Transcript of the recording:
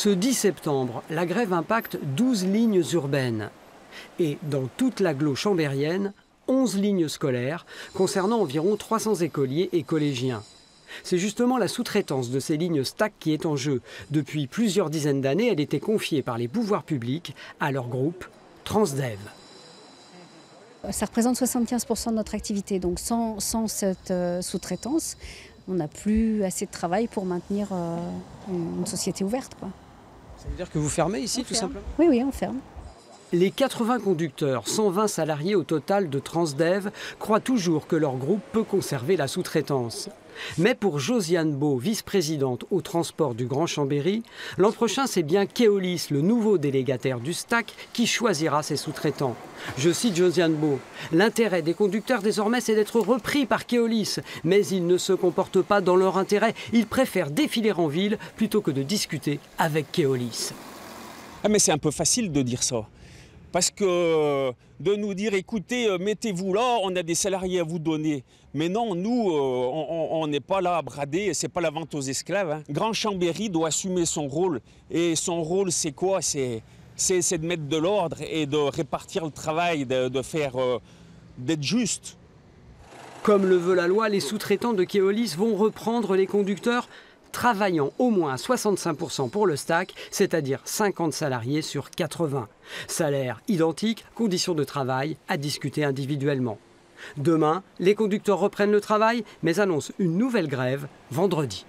Ce 10 septembre, la grève impacte 12 lignes urbaines. Et dans toute l'agglo chambérienne, 11 lignes scolaires concernant environ 300 écoliers et collégiens. C'est justement la sous-traitance de ces lignes STAC qui est en jeu. Depuis plusieurs dizaines d'années, elle était confiée par les pouvoirs publics à leur groupe Transdev. Ça représente 75% de notre activité, donc sans cette sous-traitance, on n'a plus assez de travail pour maintenir une société ouverte, quoi. Ça veut dire que vous fermez ici, tout simplement ? Oui, on ferme. Les 80 conducteurs, 120 salariés au total de Transdev, croient toujours que leur groupe peut conserver la sous-traitance. Mais pour Josiane Beau, vice-présidente au transport du Grand Chambéry, l'an prochain, c'est bien Keolis, le nouveau délégataire du STAC, qui choisira ses sous-traitants. Je cite Josiane Beau. « L'intérêt des conducteurs désormais, c'est d'être repris par Keolis. Mais ils ne se comportent pas dans leur intérêt. Ils préfèrent défiler en ville plutôt que de discuter avec Keolis. » Ah mais c'est un peu facile de dire ça. Parce que de nous dire, écoutez, mettez-vous là, on a des salariés à vous donner. Mais non, nous, on n'est pas là à brader, c'est pas la vente aux esclaves, hein. Grand Chambéry doit assumer son rôle. Et son rôle, c'est quoi? C'est de mettre de l'ordre et de répartir le travail, d'être juste. Comme le veut la loi, les sous-traitants de Keolis vont reprendre les conducteurs travaillant au moins 65% pour le STAC, c'est-à-dire 50 salariés sur 80. Salaire identique, conditions de travail à discuter individuellement. Demain, les conducteurs reprennent le travail, mais annoncent une nouvelle grève vendredi.